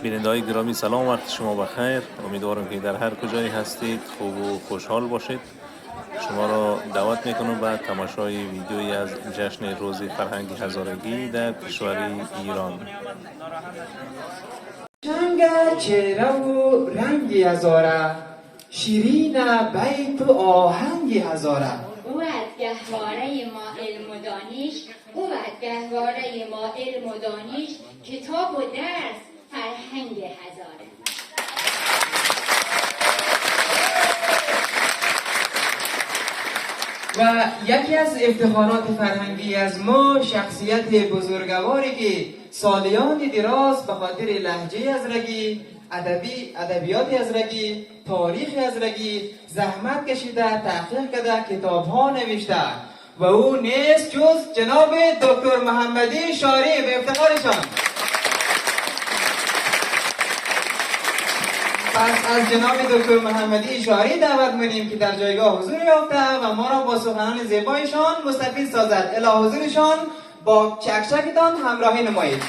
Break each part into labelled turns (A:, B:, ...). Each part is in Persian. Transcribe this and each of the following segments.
A: بیننده‌های گرامی سلام، وقت شما بخیر. امیدوارم که در هر کجایی هستید خوب و خوشحال باشید. شما را دعوت میکنم به تماشای ویدیویی از جشن روز فرهنگ هزارگی در کشور ایران.
B: چنگ چهره و رنگی هزاره، شیرین بیت و آهنگی هزاره.
C: او از گهواره ما علم و دانش، او از گهواره ما علم و دانش، کتاب و درس فرهنگ هزاره.
B: و یکی از افتخارات فرهنگی از ما شخصیت بزرگواری که سالیان دراز به خاطر لهجه ازرگی، ادبیات ازرگی، تاریخ ازرگی زحمت کشیده، تحقیق کرده، کتاب‌ها نوشته و او نیست جز جناب دکتر محمدی شاری. به افتخارشان. پس از جناب دکتر محمدی شاری دعوت می‌کنیم که در جایگاه حضور یافته و ما را با سخنان زیبایشان مستفید سازد. الی حضورشان با چکچکتان همراهی نمایید.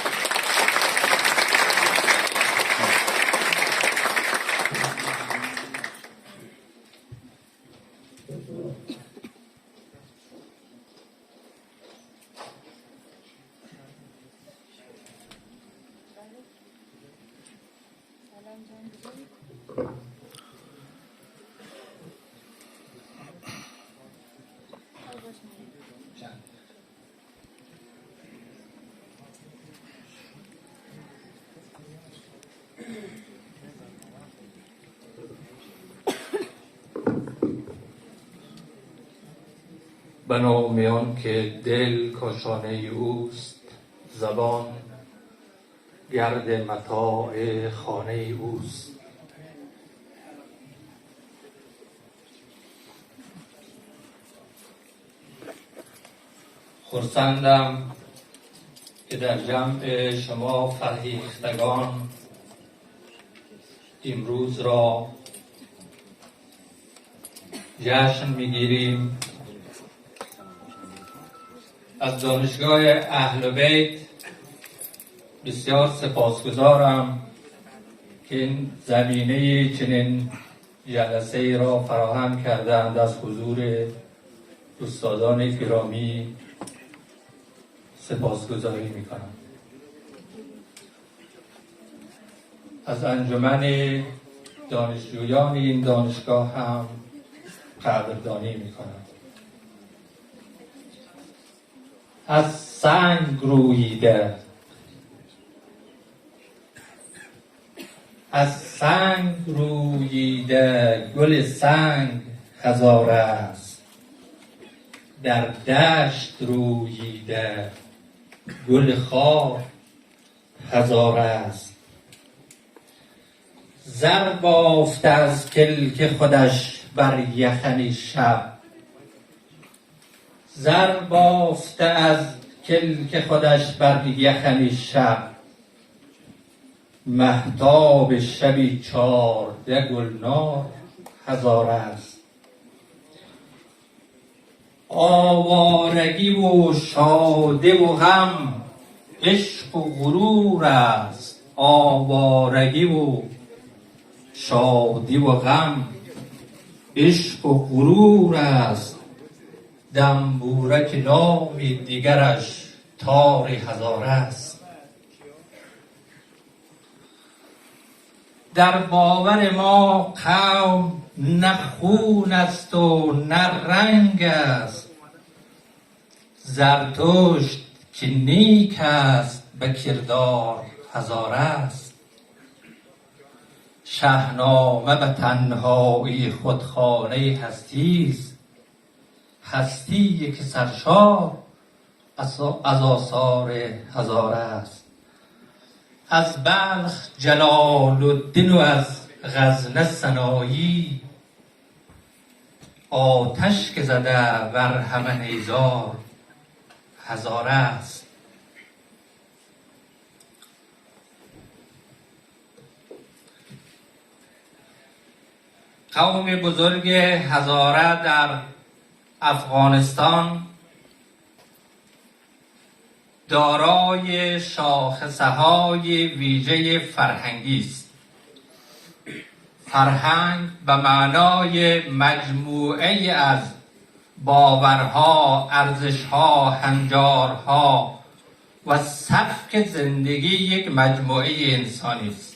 D: به نام آن که دل کاشانه اوست، زبان گرد متاع خانه اوست. خرسندم که در جمع شما فرهیختگان امروز را جشن میگیریم. از دانشگاه اهل بیت بسیار سپاسگزارم که این زمینه چنین جلسه ای را فراهم کردند. از حضور استادان گرامی سپاسگزاری میکنم. از انجمن دانشجویان این دانشگاه هم قدردانی میکنم. از سنگ روییده، از سنگ روییده گل سنگ هزار است، در دشت روییده گل خار هزار است. زر بافته از کلک خودش بر یخنی شب، زر بافته از کلک خودش بر یخنی شب، مهتاب شبی 14 گلنار هزار است. آوارگی و شاده و غم عشق و غرور است، آوارگی و شادی و غم عشق و غرور است. دنبورک نامی دیگرش تار هزار است. در باور ما قوم نه خون است و نه رنگ است، زرتشت که نیک است به کردار هزار است. شاهنامه به تنهایی خود خانه هستی است، هستی که سرشار از آثار هزار است. از بلخ جلال الدین و از غزنه سنایی، آتش که زده بر همه نیزار هزار است. قوم بزرگ هزاره در افغانستان دارای شاخصه‌های ویژه فرهنگی است. فرهنگ به معنای مجموعه از باورها، ارزشها، هنجارها و سبک زندگی یک مجموعه انسانی است.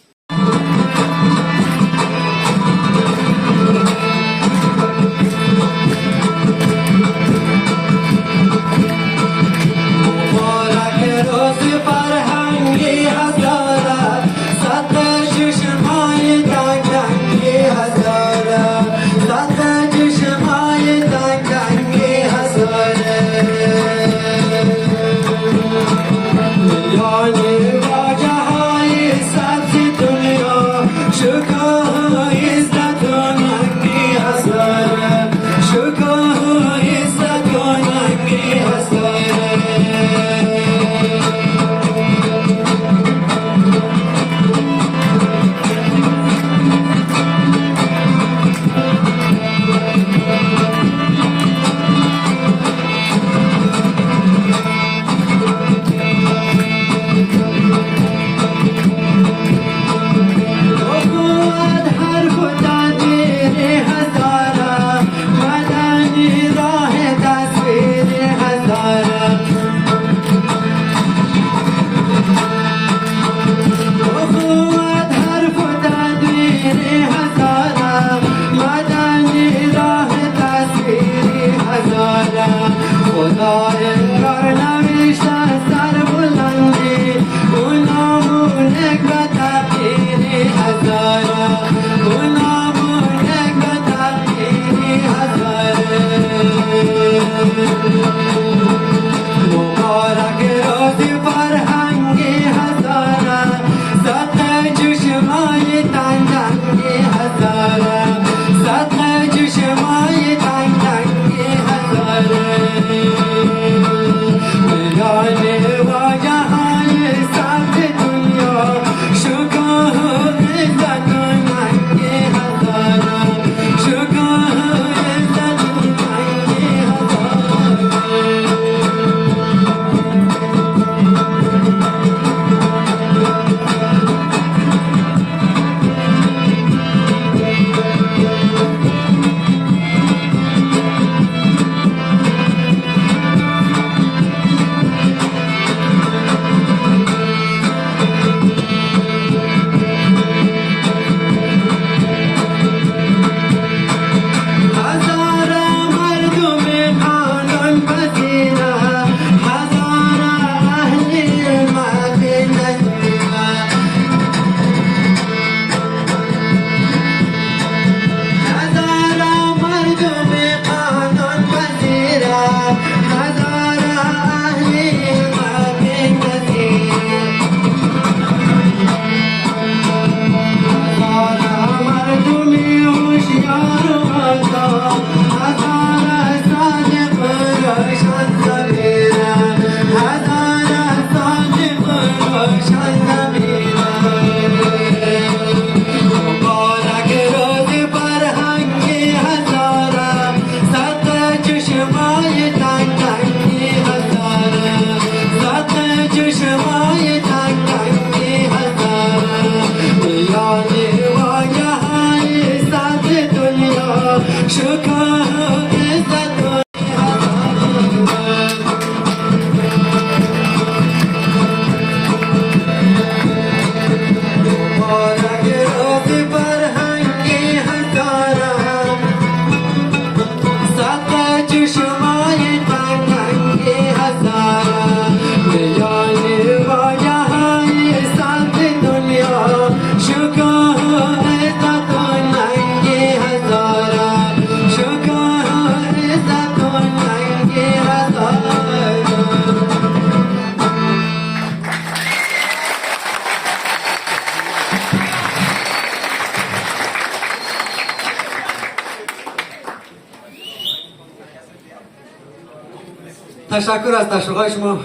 E: تشکر از تشویق‌های شما.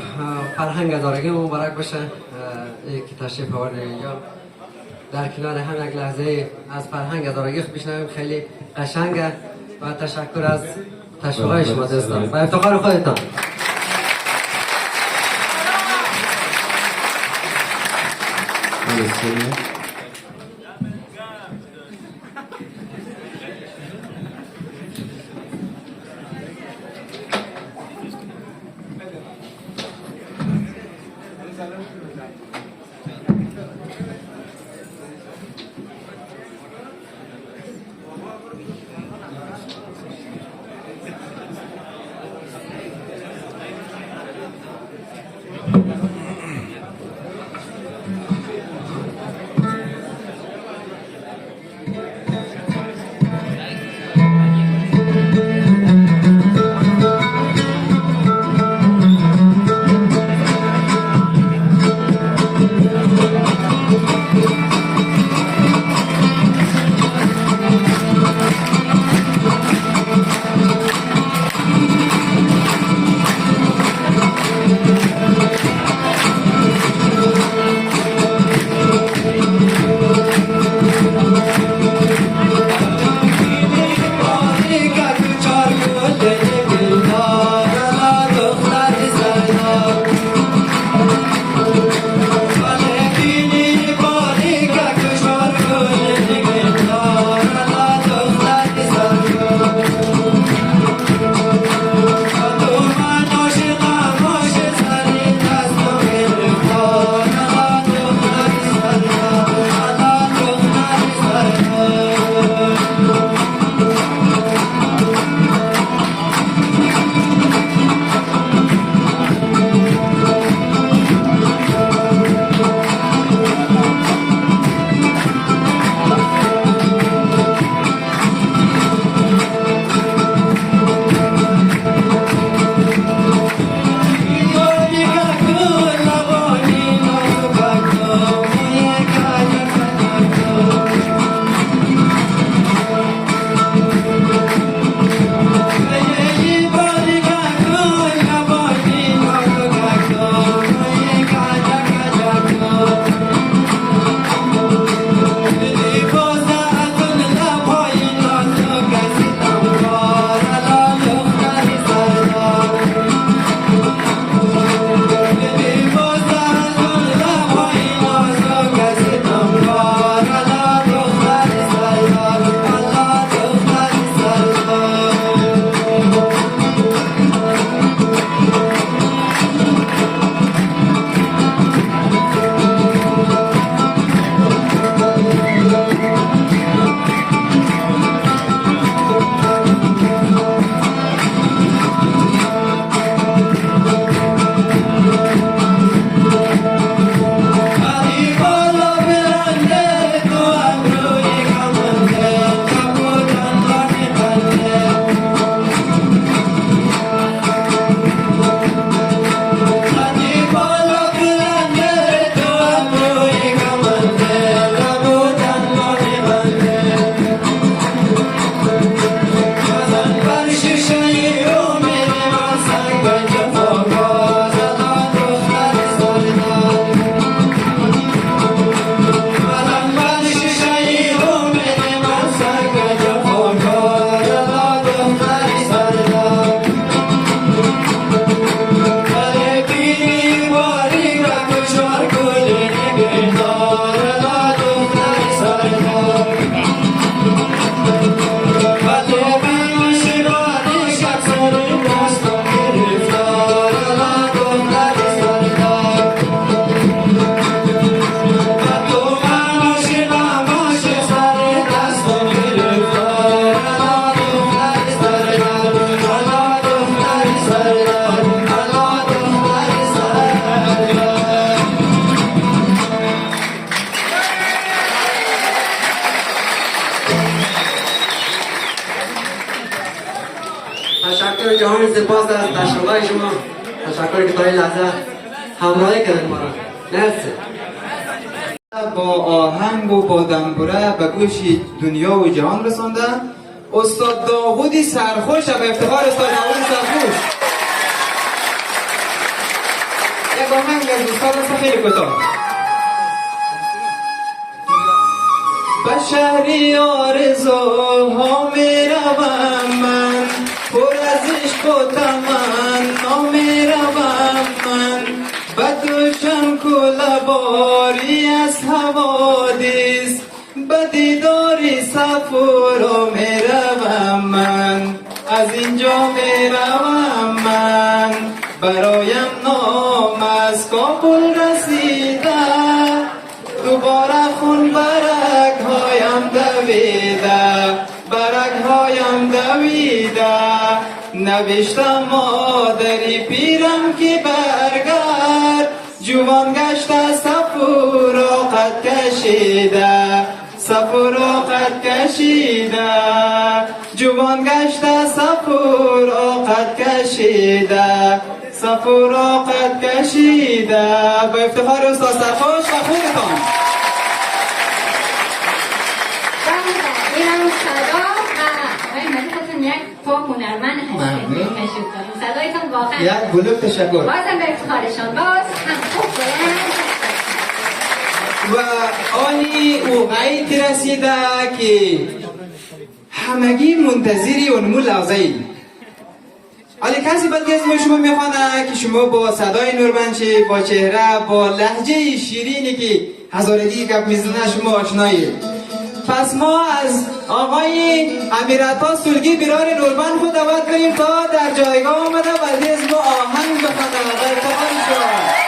E: فرهنگ هزارگی مبارک باشه. که تشریف آورده اینجا در کنار هم یک لحظه از فرهنگ هزارگی بشنویم، خیلی قشنگه و تشکر از تشویق‌های شما دوستان و افتخار خودتان. فلسطینی. تشکر جهان سپاس از تشریفات شما. تشکر که تا این لحظه همراهی کردید ما را. مرسی.
B: با آهنگ و با دنبوره به گوش دنیا و جهان رسانده استاد داوود سرخوش. به افتخار استاد داوود سرخوش یک آهنگ از استاد خیلی کوتاه. به شهری آرزوها میروم من، پر از عشق و تمنا میروم من، به دوشم کوله سواری از حوادث به دیدار صفورا میروم من، از اینجا میروم من. برایم نام از کابل رسیده، دوباره خون برگ هایم دویده، برگ هایم دویده. نوشتم مادری پیرم که برگرد، جوان گشته صفورا قد کشیده، صفورا قد کشیده. جوان گشته صفورا قد کشیده، صفورا قد کشیده. با افتخار استاد سرخوش و خودتان.
C: اینم صدا آقای مجید حسن یک فوق هنرمند هستید. صدایتان واقعا
B: یک بلوک تشکر.
C: بازم به افتخارشان باز هم خوب بلند.
B: و آنی او غیت رسیده که همگی منتظری اونمو لحظه ای. حالی کسی بلکه از شما میخوانه که شما با صدای نوربنچی، با چهره، با لهجه شیرینی که هزارگی گپ میزنه شما آشنایید. پس ما از آقای امیرعطا سلگی برار نوربند خود دعوت کنیم تا در جایگاه آمده و از ما آهنگ بخونه و افتخار شد.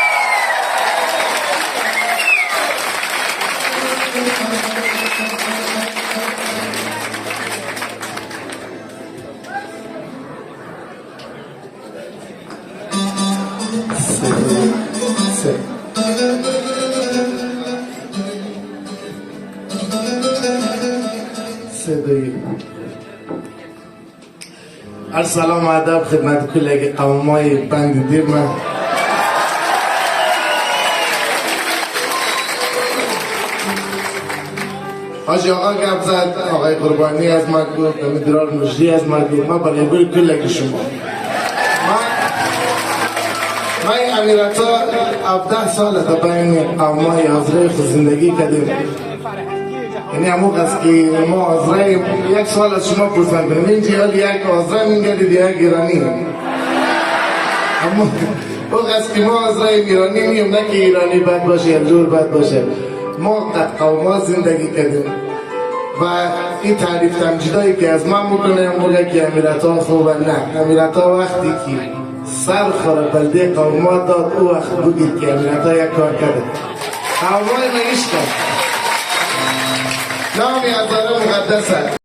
F: سلام و ادب خدمت کل قومای بند دیر. من حاجی آقا گپ زد، آقای قربانی از من گفت، امیدوار مجری از من گفت. من برای گوی کل شما من امیرعطا 17 سال تا بین قومای حاضره خود زندگی کردیم. یعنی همون است که ما حاضره یک سال از شما پرسن کنیم اینجا حال یک حاضره میگردید یک ایرانی. اما اون است که ما حاضره ایرانی میم، نه که ایرانی بد باشه یا جور بد باشه. ما قد قوما زندگی کردیم و این تعریف تمجیدایی که از من میکنه موقع که امیرعطا خوبه. نه، امیرعطا وقتی که سر خوره بلده قوما داد او وقت بگید که امیرعطا یک کار کرده. قومای نگیش کرد نامی ازاره مقدسه.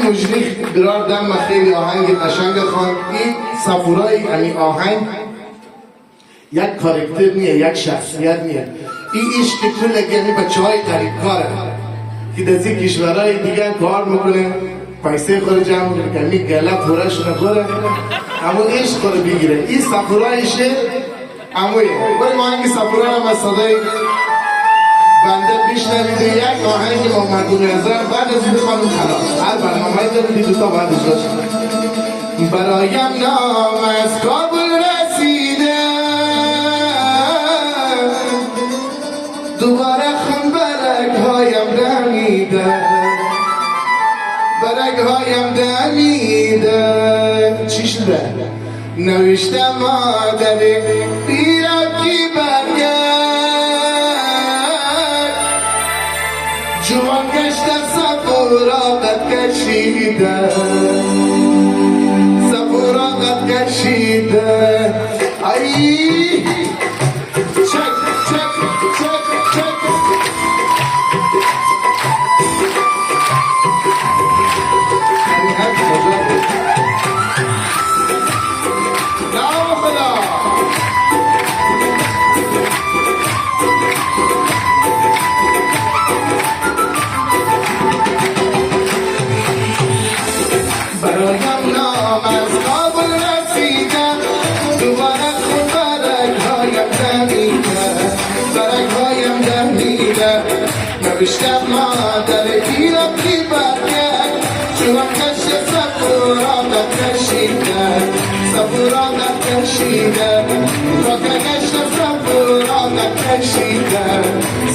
F: مجری برار دم خیلی آهنگ قشنگ خواند. این صفورای یعنی آهنگ یک کاراکتر نیه، یک شخصیت نیه. این عشق کل گنی بچه های قریب کاره که در این کشورهای دیگر کار میکنه، پیسه خود جمع میکنه، کمی گله پورش نخوره، همون عشق خود بگیره. این صفورایشه امویه. ولی ما آهنگ صفورای هم از صدای بنده بشنویده. یک آهنگ محمد نظر بعد از این خانم خلاص هر برنامه دارید دوتا بعد از داشت. برایم نام از کابل رسیده، دوباره خون برگ هایم برگهایم دمیده چی شده؟ نوشتم مادر بیرکی برگرد جوان گشته سفراغت کشیده سفراغت کشیده ای چک چک چک چک برایم نام از کابل رسیده دوباره خود برگهایم دمیده برگهایم دمیده نوشتم مادر گیرم کی برگرد چونم کشت سفراغت کشیده سفراغت کشیده را که کشت سفراغت کشیده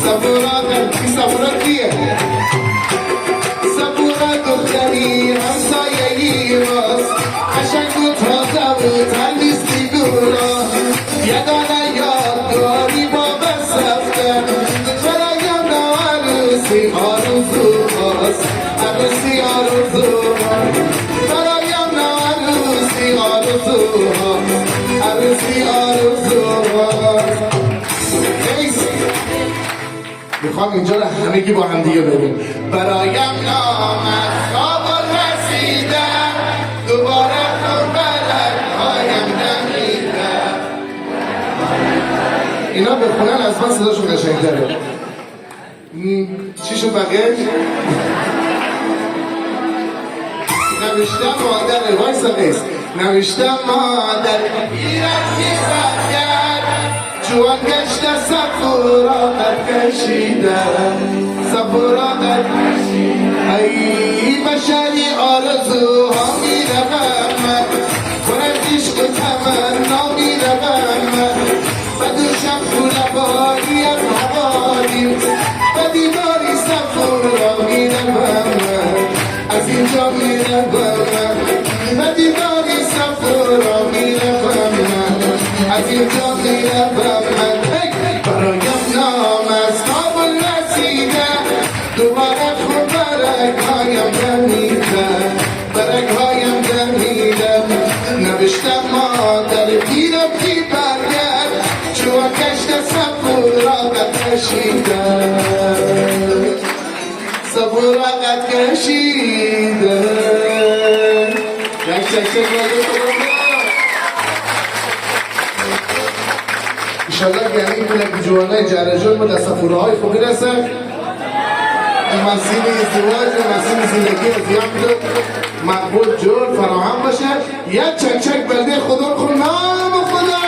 F: سفراغت کی سفراغ کیه؟ سفورا دختری همسایگی راست قشنگ و تازه و تمیزی گورا یگانه یادگاری با بس رفته برایم عروسی آرزو هاست عروسی آرزو برایم عروسی آرزو هاست عروسی آرزو هاست میخوام اینجا رو همگی با هم دیگه بریم برایم نام از کابل رسیده دوباره خون برگهایم دمیده اینا بخونن از من صداشون قشنگ‌تره چی شد بقیه؟ نوشتم مادر وایسا نیست نوشتم مادر بیرکی برگرد جوان گشته سفراغت کشیده سفراغت کشیده ای بشری آرزوها میروم پر از عشق و تمنا میروم و دوشم خونواری از حوادیم و دیداری سفرا میروم از اینجا میروم و دیداری سفرا میروم از اینجا میروم برایم نام از کابل رسیده دوباره خون برگهایم دمیده برگهایم دمیده نوشتم مادر گیرم کی برگرد چون کشت سفراغت کشیده سفراغت کشیده انشالله که همین کنه که جوانای جرجون ما در سفورهای خوبی رسن مسیل ازدواج و مسیل زندگی ازیان بیدو مقبول جور فراهم باشه یک چک چک بلده خدا خون نام خدا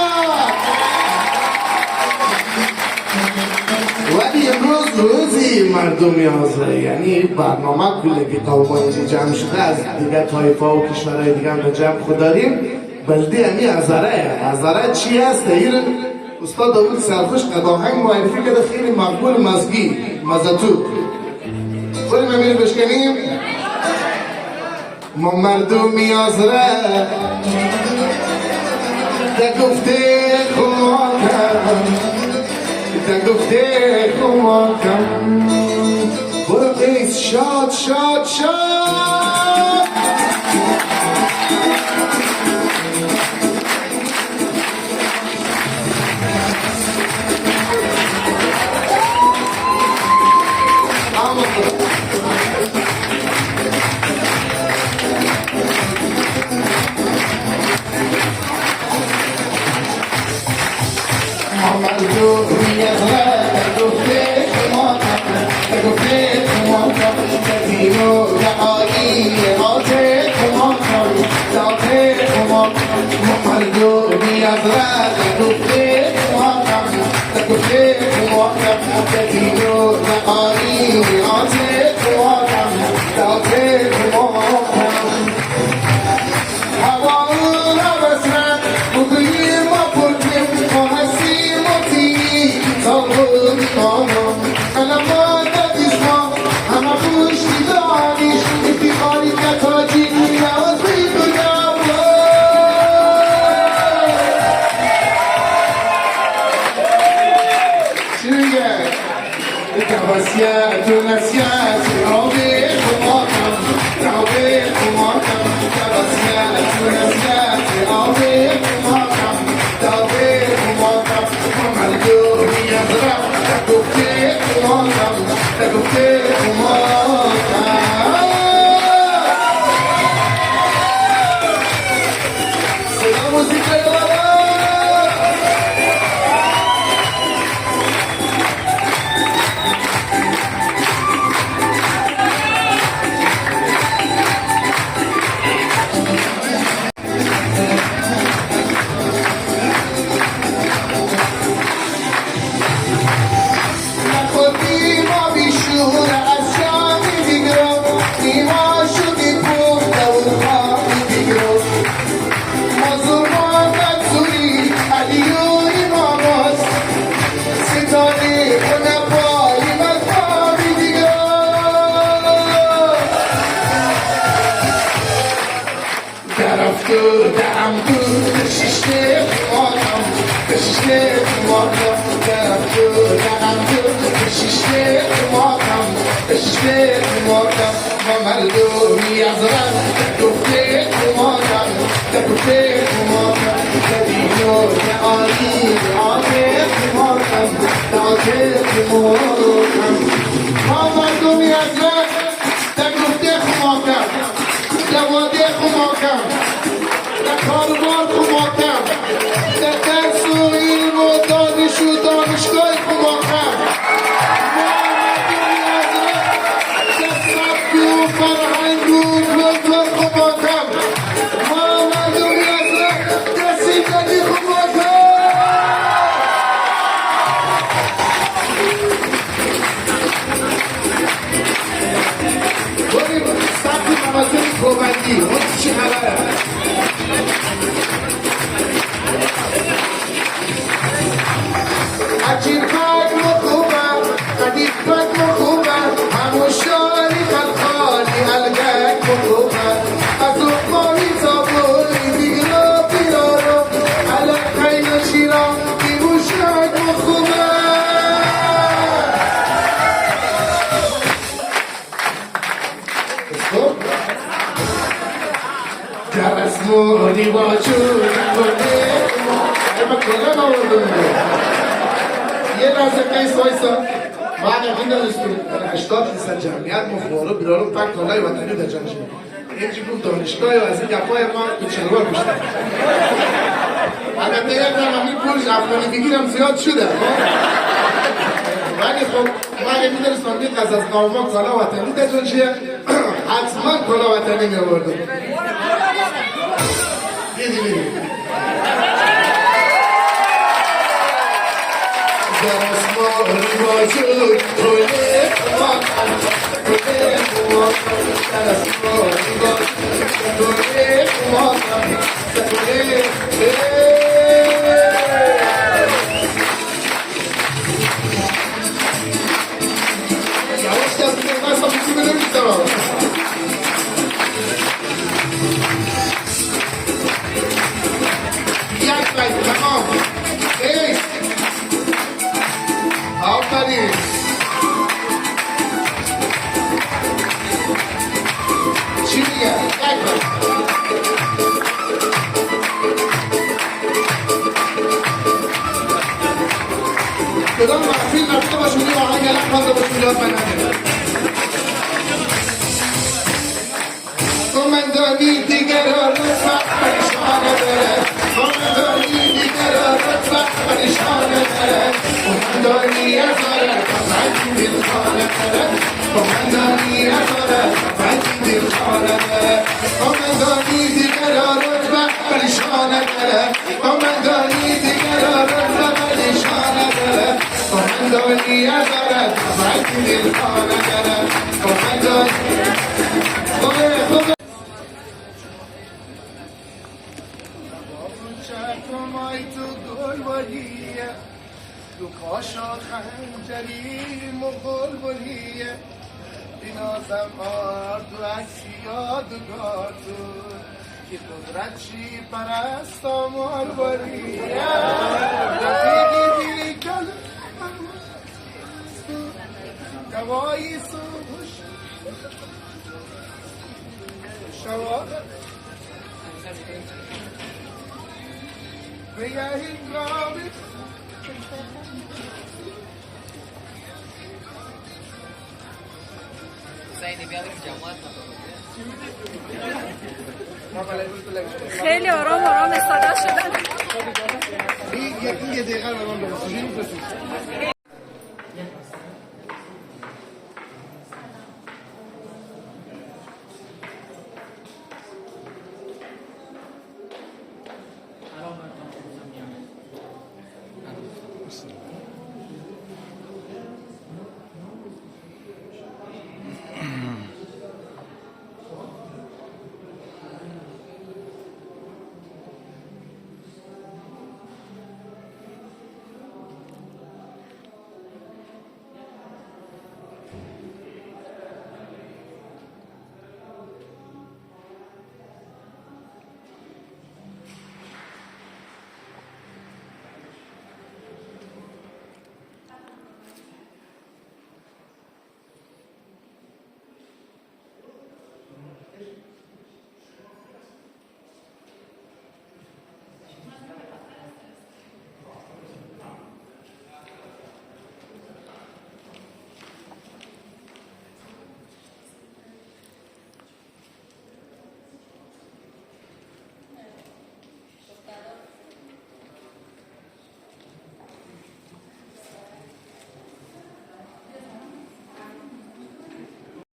F: ولی امروز روزی مردمی حاضره یعنی برنامه کلی که قوما اینجا جمع شده از دیگه طایفه و کشورهای دیگه هم جمع خود داریم بلده همی ازاره چی هست؟ استاد داوود سرخوش قداهنگ معرفی کرده خیلی مقبول مزگی مزتو بریم امیر بشکنیم ما مردمی آزره ده گفته کماکم ده گفته کماکم برو قیس شاد شاد شاد I'm دم دور شیشه مادم شیشه مادم دم دور شیشه مادم شیشه مادم و مردمی از رن دفته مادم دفته مادم دینو عالی عاطف مادم عاطف مادم ما مردمی از رن دفته مادم دواده مادم کاروبار کمکم در درس و علم و دانش و دانشگاه کمکم در سبک و فرهنگ و کلتور کمکم ما مردمی از در زندگی کمکم بریم سبک نمازه کوبندی اون چی خبره عجیب فکر مخوبم قدیب فکر مخوبم همون شاری خلخالی الگک مخوبم از اون ماهی تا بولی دیگرا بیارم علم خیل و شیرم بیمون شک مخوبم جرس مونی واجود کنه اما کلا نوردم یه لحظه قیس وایسا ما اگه میدونستیم 80% جمعیت مخورو بیرارو پک دولای وطنی در جمعشه اینجی بود دانشگاه و از این گفای ما تو چنوار بیشتر البته یک همین پولش افغانی بگیرم زیاد شده ولی خب ما اگه میدونستم یک از ناما کالا وطنی در جمعشه حتما کالا وطنی میاوردم دیدی درس ما واجود توله ماکم توله ماکم درس ما واجود توله ماکم توله یواش دست بگیر من ساموسی بده میستم یک باید تمام ایست آفرین چی میگه؟ یک بار کدام محفیل رفته باشونی آهنگ علم خانده باشونی یاد من نمیده قمندانی دیگر رفت پریشانه بره قمندانی دیگر رفت پریشانه بره قمندانی ازاره فقط دل خانه بره قمندانی ازاره فقط دل خانه بره قمندانی دیگر رفت پریشانه بره قمندانی دیگر رفت پریشانه بره قمندانی ازاره فقط دل خانه بره قمندانی مای تو گلبریه تو کاشا خنجری مغول بریه بینازم آر تو عکسی یادگار تو که قدرت چی پرست آمار بریه رفیقی دیری کل دوایی سوش شوا بیا هنگامی
G: خیلی آرام آرام استراحت شدن.
F: این یه دقیقه برام برسونیم